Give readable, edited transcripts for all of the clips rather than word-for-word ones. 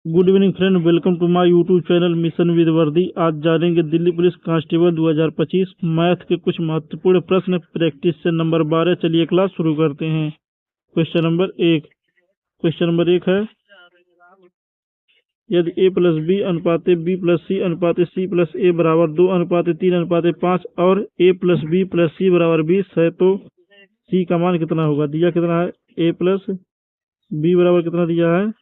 Good evening friend, welcome to my YouTube channel mission with Vardi. आज जानेंगे Delhi police constable 2025 math के कुछ महत्वपूर्ण प्रश्न, प्रैक्टिस से नंबर 12। चलिए क्लास शुरू करते हैं। क्वेश्चन नंबर 1 है, यदि a प्लस बी अनुपात b प्लस सी अनुपात c प्लस a बराबर 2 अनुपात 3 अनुपात 5 और a प्लस बी प्लस सी बराबर 20 है तो c का मान कितना होगा। दिया कितना है, a प्लस बी बराबर कितना दिया है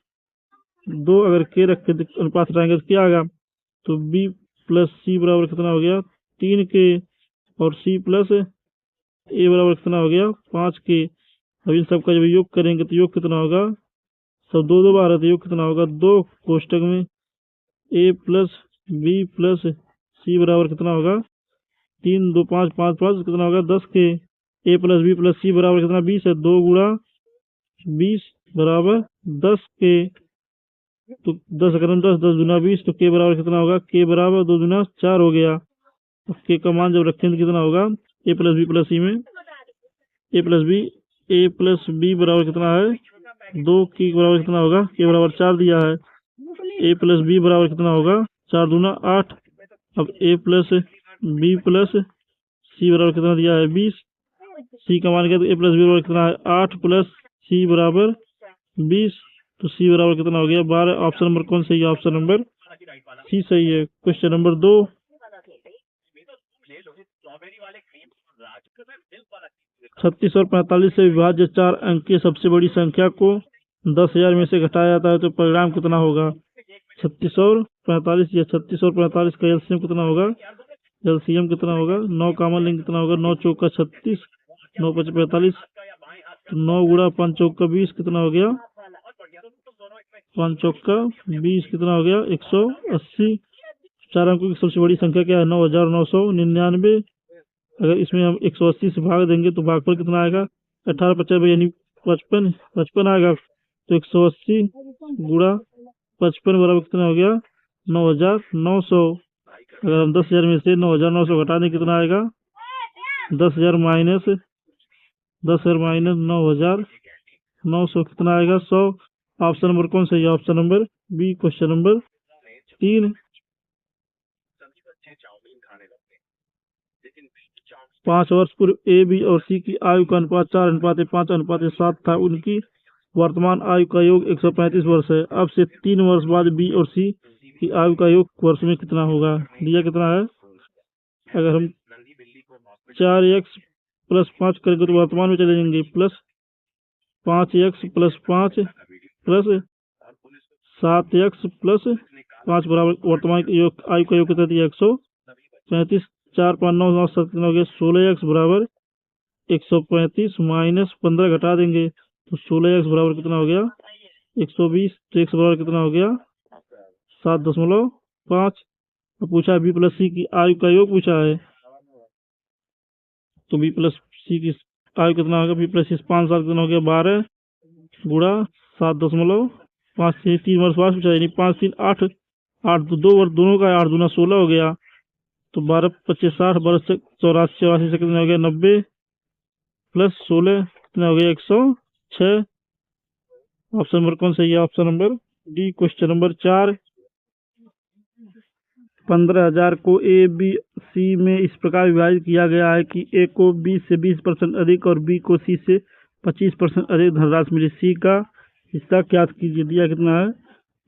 2। अगर के रख के अनुपात हटाएंगे तो क्या आएगा, तो b प्लस सी बराबर कितना हो गया 3 के, और c प्लस a बराबर कितना हो गया 5 के। अब इन सबका जब योग करेंगे तो योग कितना होगा, सब दो दो बार है तो योग कितना होगा 2 कोष्टक में a प्लस बी प्लस सी बराबर कितना होगा 3 2 5 5 5 कितना होगा 10 के। a प्लस बी प्लस सी बराबर कितना 20 है, 2 गुणा 20 बराबर 10 के। तो 10 अगर हम 10 10 गुना 20 तो के बराबर कितना होगा, के बराबर 2 गुना 4 हो गया। के का मान जब रखें तो कितना होगा, ए प्लस बी प्लस सी में ए प्लस बी बराबर कितना है 2, के बराबर कितना होगा, के बराबर 4 दिया है। ए प्लस बी बराबर कितना होगा 4 दूना 8। अब ए प्लस बी प्लस सी बराबर कितना दिया है 20। सी का मान क्या, तो ए प्लस बी बराबर कितना है 8 प्लस सी बराबर 20। तो सी बराबर कितना हो गया 12। ऑप्शन नंबर कौन सही है, ऑप्शन नंबर सी सही है। क्वेश्चन नंबर 2, 36 और 45 से विभाज्य 4 अंक की सबसे बड़ी संख्या को 10,000 में से घटाया जाता है तो परिणाम कितना होगा। 36 और 45 या 36 और 45 का एलसीएम कितना होगा, एलसीएम कितना होगा 9 कॉमन लेंगे कितना होगा 9 चौका 36, 9 5 45, तो 9 गुणा 5 चौका 20 कितना हो गया 5 चौका 20 कितना हो गया 180। 4 अंकों की सबसे बड़ी संख्या क्या है 9,999। अगर इसमें हम 180 से भाग देंगे तो भागफल कितना आएगा 18 यानी 55 आएगा। तो 180 गुणा 55 बराबर कितना हो गया 9,900। अगर हम 10,000 में से 9,900 घटा दें कितना आएगा 10,000 माइनस 9,900 कितना आएगा 100। ऑप्शन नंबर कौन सही है, option number B. Question number 3, 5 वर्ष पूर्व ए बी और सी की आयु का अनुपात 4:5:7 था। उनकी वर्तमान आयु का योग 135 वर्ष है। अब से 3 वर्ष बाद बी और सी की आयु का योग वर्ष में कितना होगा। दिया कितना है, अगर हम 4x प्लस 5 करेंगे तो वर्तमान में चले जाएंगे, plus 5x plus 5 plus 7x plus 5 बराबर वर्तमान आयु का योग कितना दिया 135। 4 5 9 9 7 कितना हो गया 16x बराबर 135 माइनस 15 घटा देंगे तो 16x बराबर कितना हो गया 120। तो x बराबर कितना हो गया 7.5। तो पूछा है बी प्लस सी की आयु का योग पूछा है, तो बी प्लस सी की आयु कितना होगा, बी प्लस सी 5 साल कितना हो गया 12 गुणा 7.5 से 3 वर्ष बाद पूछा, यानी 5 3 8 8 तो 2 वर्ष दोनों का 8 दूना 16 हो गया। तो 12 25 60 12 84 84 से कितना हो गया 90 प्लस 16 कितना हो गया 106। ऑप्शन नंबर कौन सही है, option number D. Question number 4, 15,000 को ए बी सी में इस प्रकार विभाजित किया गया है कि ए को बी से 20% अधिक और बी को सी से 25% अधिक धनराशि मिली। सी का हिस्सा क्या कीजिए। दिया कितना है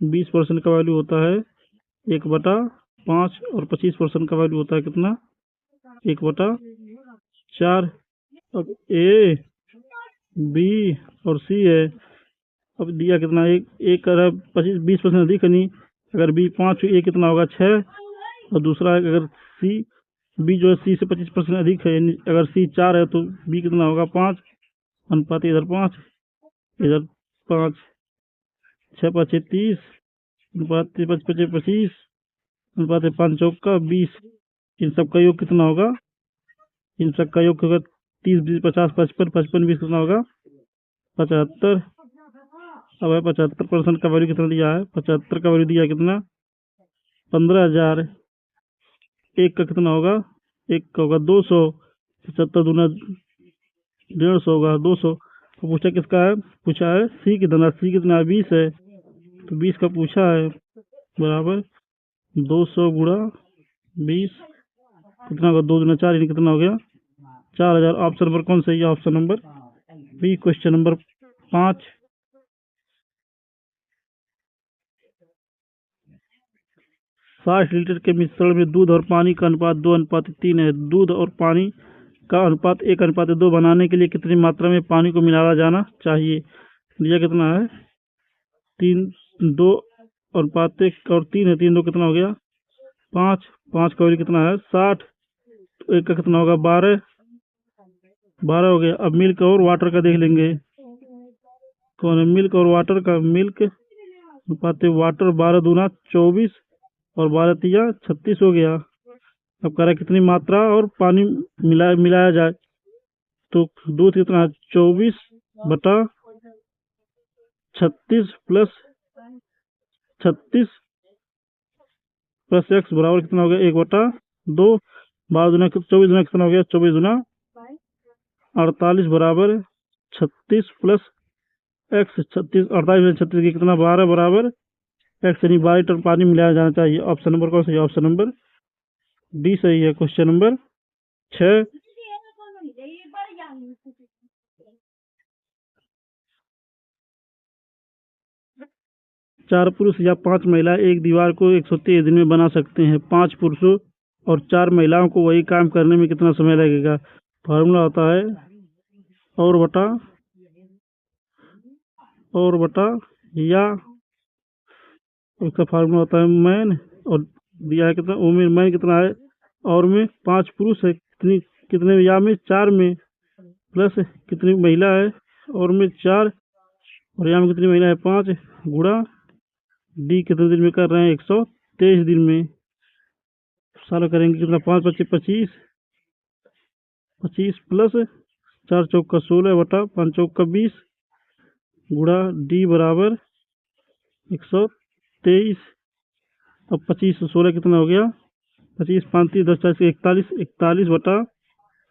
20% का वैल्यू होता है 1/5 और 25% का वैल्यू होता है कितना 1/4। अब ए बी और सी है, अब दिया कितना एक अगर 20% अधिक है नहीं, अगर बी 5 ए कितना होगा 6, और दूसरा है अगर सी बी जो है सी से 25% अधिक है, यानी अगर सी 4 है तो बी कितना होगा 5। अनुपात इधर 5 इधर 5, 6 5 30, अनुपात 5 5 25, अनुपात 5 चौका 20। इन सब का योग कितना होगा, इन सब का योग होगा 30 20 50 55 55 20 कितना होगा 75। अब है 75% का वैल्यू कितना दिया है, 75 का वैल्यू दिया कितना 15,000। एक का कितना होगा, एक का होगा 200, 75 दूना 150 होगा 200। तो पूछा किसका है, पूछा है सी की धनराशि कितना है 20 है, तो 20 का पूछा है, बराबर 200 गुणा 20, कितना होगा, 2 दूना 4, यानी कितना हो गया 4000। ऑप्शन नंबर कौन सही है, option number B. Question number 5, 60 litre के मिश्रण में दूध और पानी का अनुपात 2:3 है। दूध और पानी का अनुपात 1:2 बनाने के लिए कितनी मात्रा में पानी को मिलाया जाना चाहिए। यह कितना है, 3, 2:1 और 3 है, 3 2 कितना हो गया 5, 5 का वैल्यू कितना है 60, तो 1 का कितना होगा 12, 12 हो गया। अब मिल्क और वाटर का देख लेंगे, कौन है मिल्क और वाटर का। मिल्क अनुपात वाटर 12 दूना 24 और 12 तिया 36 हो गया। अब कह रहा है कितनी मात्रा और पानी मिलाया जाए, तो दूध कितना है 24 बटा 36 प्लस 36 प्लस x बराबर कितना हो गया 1/2। 12 दूना 24 दूना कितना हो गया 24 दूना 48 बराबर 36 प्लस x, 36 48 में 36 की कितना 12 बराबर x, यानी 12 लीटर पानी मिलाया जाना चाहिए। ऑप्शन नंबर कौन सही है, ऑप्शन नंबर डी सही है। क्वेश्चन नंबर 6, 4 पुरुष या 5 महिलाएं एक दीवार को 123 दिन में बना सकते हैं। 5 पुरुषों और 4 महिलाओं को वही काम करने में कितना समय लगेगा। फार्मूला होता है और बटा या, उसका फार्मूला होता है मैन, और दिया है कितना वुमेन, मैन कितना है और में 5 पुरुष है, कितने या में 4 में, प्लस कितनी महिला है और में 4 और यहाँ में कितनी महिला है 5, गुणा डी कितने दिन में कर रहे हैं 123 दिन में। सारा करेंगे कितना 5 25 25 25 प्लस 4 चौका 16 बटा 5 चौका 20 गुणा डी बराबर 123। अब 25 से 16 कितना हो गया 25 5 30 10 40 41, 41 बटा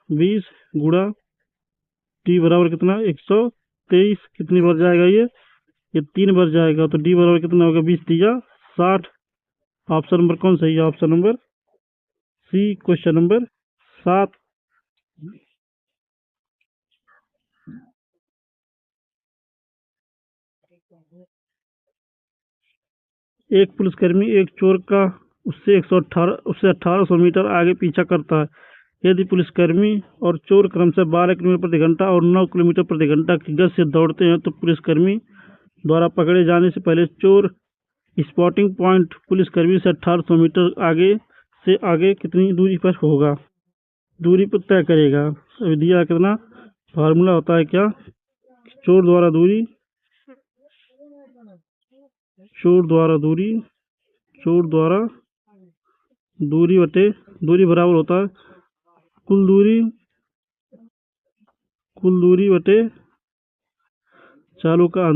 20 गुणा डी बराबर कितना 123। कितनी बार जाएगा ये 3 बार जाएगा, तो डी बराबर कितना होगा 20 दिया 60। ऑप्शन नंबर कौन सही है, option number C. Question number 7, एक पुलिसकर्मी एक चोर का उससे 1800 मीटर आगे पीछा करता है। यदि पुलिसकर्मी और चोर क्रमशः 12 किलोमीटर प्रति घंटा और 9 किलोमीटर प्रति घंटा की गति से दौड़ते हैं, तो पुलिसकर्मी द्वारा पकड़े जाने से पहले चोर स्पॉटिंग पॉइंट पुलिसकर्मी से 1800 मीटर आगे कितनी दूरी पर होगा, दूरी पर तय करेगा। अभी दिया कितना, फार्मूला होता है क्या, चोर द्वारा दूरी बटे दूरी बराबर होता है कुल दूरी बटे चालों का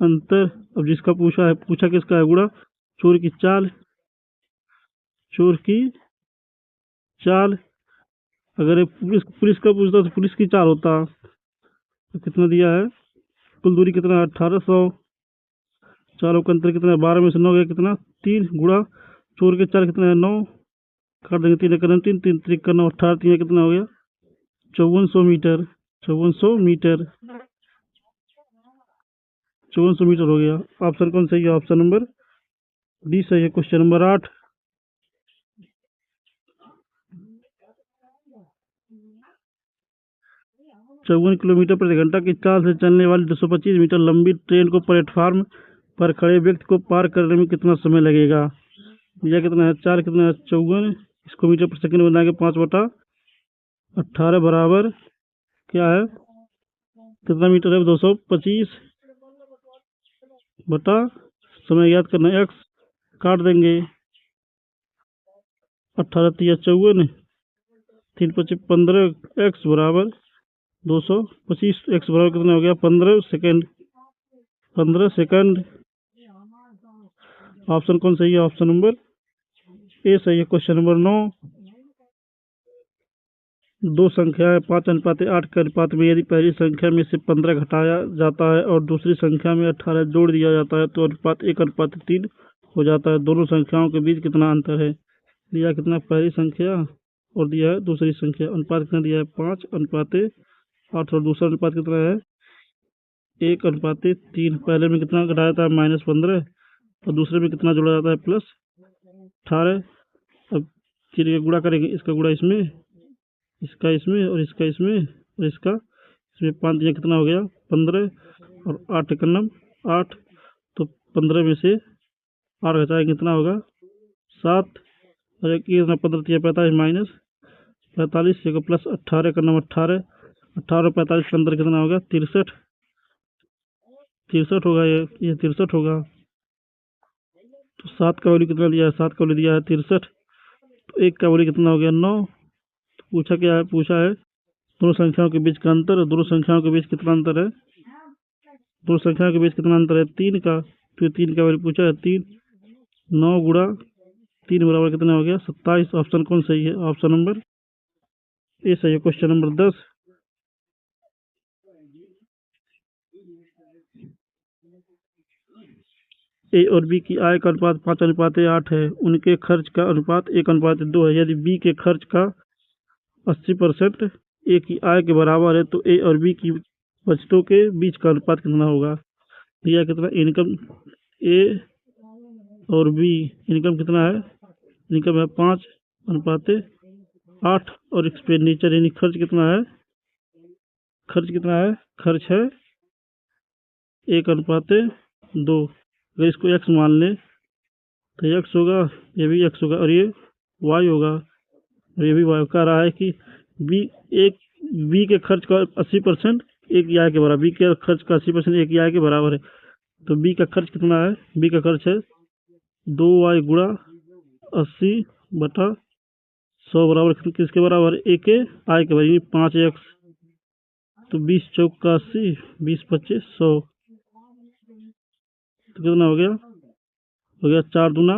अंतर। अब जिसका पूछा किसका है गुणा चोर की चाल। अगर पुलिस का पूछता तो पुलिस की चाल होता। तो कितना दिया है, कुल दूरी कितना 1800, चालों का अंतर कितना 12 में से 9 गया कितना 3 गुणा चोर के चाल कितना है 9, काट देंगे 3 करना 3 3 3 करना 18, 3 कितना हो गया 5400 मीटर 5400 मीटर हो गया। ऑप्शन कौन सही है, ऑप्शन नंबर डी सही है। क्वेश्चन नंबर 8, 54 किलोमीटर प्रति घंटा की चाल से चलने वाली 225 मीटर लंबी ट्रेन को प्लेटफार्म पर खड़े व्यक्ति को पार करने में कितना समय लगेगा। यह कितना है 4 कितना है 54, इसको मीटर पर सेकंड बना के 5/18 बराबर क्या है, कितना मीटर है 225 बटा समय याद करना x, काट देंगे 18 तिया 54, 3 25 15, x बराबर 225, x बराबर कितना हो गया 15 सेकंड। ऑप्शन कौन सही है, ऑप्शन नंबर ए सही है। क्वेश्चन नंबर 9, दो संख्याएं 5:8 के अनुपात में यदि पहली संख्या में से 15 घटाया जाता है और दूसरी संख्या में 18 जोड़ दिया जाता है तो अनुपात 1:3 हो जाता है। दोनों संख्याओं के बीच कितना अंतर है? दिया कितना पहली संख्या और दिया है दूसरी संख्या। अनुपात कितना दिया है? 5:8 और दूसरा अनुपात कितना है? 1:3। पहले में कितना घटाया था? -15 और दूसरे में कितना जोड़ा जाता है? +18। अब फिर गुणा करेंगे, इसका गुणा इसमें, इसका इसमें और इसका इसमें और इसका इसमें। 5 दिया कितना हो गया? 15 और 8 का 8। तो 15 में से 8 घटाएंगे कितना होगा? 7। और एक कितना 15 दिया 45 -45 से +18 का 18। 18 और 45 के अंदर कितना होगा? 63। 63 होगा ये 63 होगा। तो 7 का वैल्यू कितना दिया है? 7 का वैल्यू दिया है 63। तो 1 का वैल्यू कितना हो गया? 9। तो पूछा क्या है? पूछा है दोनों संख्याओं के बीच का अंतर। दोनों संख्याओं के बीच कितना अंतर है? दोनों संख्याओं के बीच कितना अंतर है? 3 का। तो 3 का वैल्यू पूछा है 3। 9 गुणा 3 बराबर कितना हो गया? 27। ऑप्शन कौन सही है? ऑप्शन नंबर ए सही है। Question number 10। ए और बी की आय का अनुपात 5:8 है। उनके खर्च का अनुपात 1:2 है। यदि बी के खर्च का 80% ए की आय के बराबर है तो ए और बी की बचतों के बीच का अनुपात कितना होगा? दिया कितना? इनकम ए और बी, इनकम कितना है? इनकम है 5:8 और एक्सपेंडिचर यानी खर्च कितना है? खर्च कितना है? खर्च है 1:2। अगर इसको एक्स मान ले तो एक्स होगा, ये भी एक्स होगा और ये वाई होगा और ये भी वाई। कह रहा है कि बी के खर्च का 80% एक की आय के बराबर। बी के खर्च का 80% एक की आय के बराबर है। तो बी का खर्च कितना है? बी का खर्च है 2y गुणा 80/100 बराबर किसके बराबर? ए के आय के बराबर 5x। तो 20 चौक का 80, 20 25 100। तो कितना हो गया? हो गया 4 दूना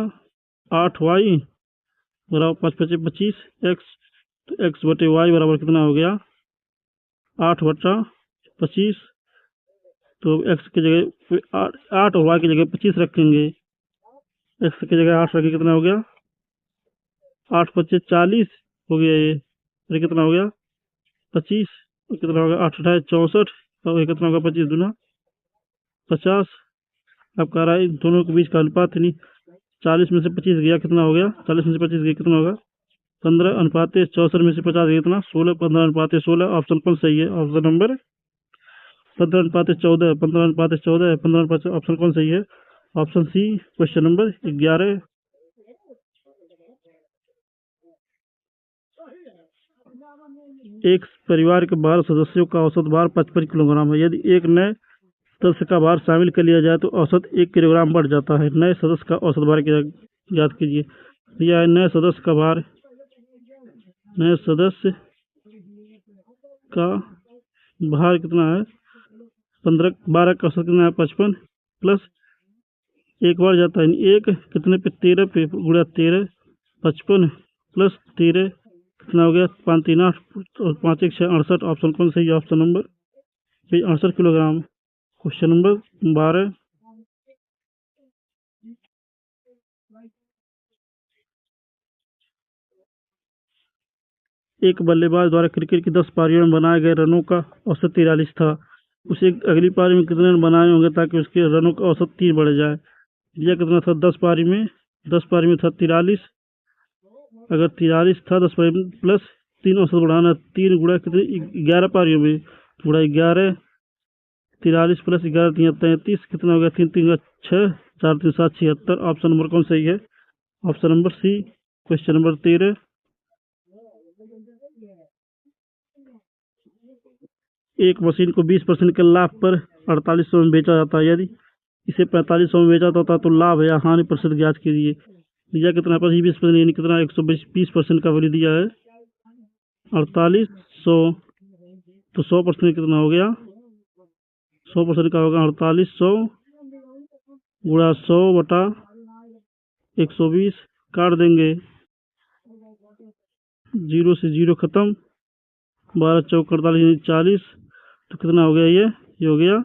8y बराबर 5 25 25 x। तो x बटे y बराबर कितना हो गया? 8/25। तो x की जगह 8 और y की जगह 25 रखेंगे। x की जगह 8 रखेंगे कितना हो गया? 8 25 40 हो गया ये। और कितना हो गया? 25। और कितना होगा? 8 28 64 और ये कितना होगा? 25 दूना 50। अब कह रहा है दोनों के बीच का अनुपात नहीं। 40 में से 25 गया कितना हो गया? 40 में से 25 गया कितना होगा? 15:64 में से 50 गया कितना? 16। 15:16। ऑप्शन कौन सही है? Option number 15:14। 15:14 15। ऑप्शन कौन सही है? Option C question number 11। एक परिवार के 12 सदस्यों का औसत भार 55 किलोग्राम है। यदि एक नए सदस्य का भार शामिल कर लिया जाए तो औसत 1 किलोग्राम बढ़ जाता है। नए सदस्य का औसत भार याद कीजिए। दिया है नए सदस्य का भार। नए सदस्य का भार कितना है? 12 का औसत कितना है? 55 प्लस 1 बढ़ जाता है। एक कितने पे? 13 पे गुणा 13। 55 प्लस 13 कितना हो गया? 5 3 8 और 5 1 6 68। ऑप्शन कौन सही है? Option number 68 kilogram. Question number 12। एक बल्लेबाज द्वारा क्रिकेट की 10 पारियों में बनाए गए रनों का औसत 43 था। उसे अगली पारी में कितने रन बनाने होंगे ताकि उसके रनों का औसत 3 बढ़ जाए? यह कितना था? 10 पारी में। 10 पारी में था 43। अगर 43 था 10 पारी में प्लस 3 औसत बढ़ाना। 3 गुणा कितने? 11 पारियों में गुणा 11। 43 प्लस 11 3 33 कितना हो गया? 3 3 6 4 3 7 76। ऑप्शन नंबर कौन सही है? Option number C question number 13। एक मशीन को 20% के लाभ पर 4800 में बेचा जाता है। यदि इसे 4500 में बेचा जाता तो लाभ या हानि प्रतिशत ज्ञात कीजिए। दिया कितना? 20% यानी कितना? 120% का वैल्यू दिया है 4800। तो 100% कितना हो गया? 100% का होगा 4800 गुणा 100/120। काट देंगे, 0 से 0 खत्म। 12 चौक 48 40, तो कितना हो गया ये हो गया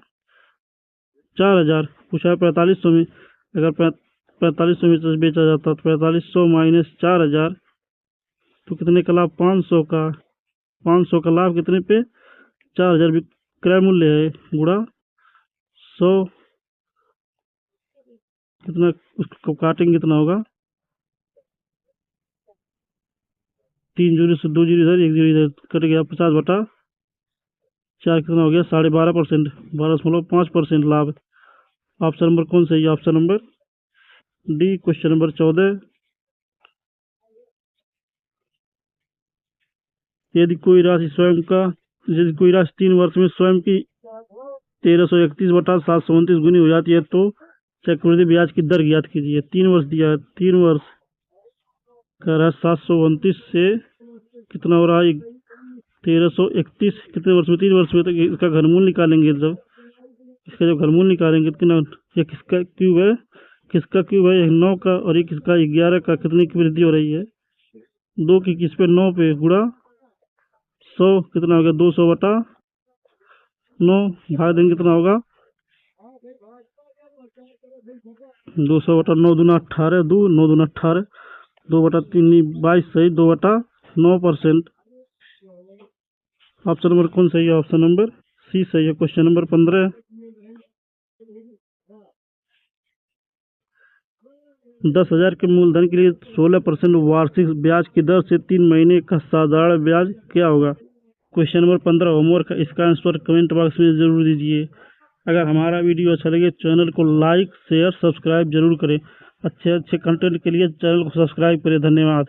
4000। पूछा है 4500 में, अगर 4500 में से बेचा जाता तो 4500 माइनस 4000, तो कितने का लाभ 500 का लाभ कितने पे 4000 विक्रय मूल्य है, गुणा 100, कितना उसको काटेंगे कितना होगा 3 जीरो से 2 जीरो इधर 1 जीरो इधर कट गया 50/4, कितना हो गया 12.5%, 12.5% लाभ। ऑप्शन नंबर कौन सही है? Option number D. Question number 14, यदि कोई राशि 3 वर्ष में स्वयं की 1331/729 गुनी हो जाती है तो चक्रवृद्धि ब्याज की दर ज्ञात कीजिए। 3 वर्ष दिया है, 3 वर्ष कह रहा है 729 से कितना हो रहा है 1331, कितने वर्ष में 3 वर्ष में, तो इसका घनमूल निकालेंगे। जब इसका जब घनमूल निकालेंगे कितना, ये किसका क्यूब है, 9 का, और ये किसका 11 का, कितने की वृद्धि हो रही है 2 की किस पे 9 पे, गुणा 100, कितना हो गया 200/9, भाग देंगे कितना होगा 200/9 दूना 18, 9 दूना 18, 2/3 22 सही, 2/9%। ऑप्शन नंबर कौन सही है? ऑप्शन नंबर सी सही है। क्वेश्चन नंबर 15, 10,000 के मूलधन के लिए 16% वार्षिक ब्याज की दर से 3 महीने का साधारण ब्याज क्या होगा? क्वेश्चन नंबर 15 होमवर्क है, इसका आंसर कमेंट बॉक्स में जरूर दीजिए। अगर हमारा वीडियो अच्छा लगे चैनल को लाइक शेयर सब्सक्राइब जरूर करें। अच्छे कंटेंट के लिए चैनल को सब्सक्राइब करें। धन्यवाद।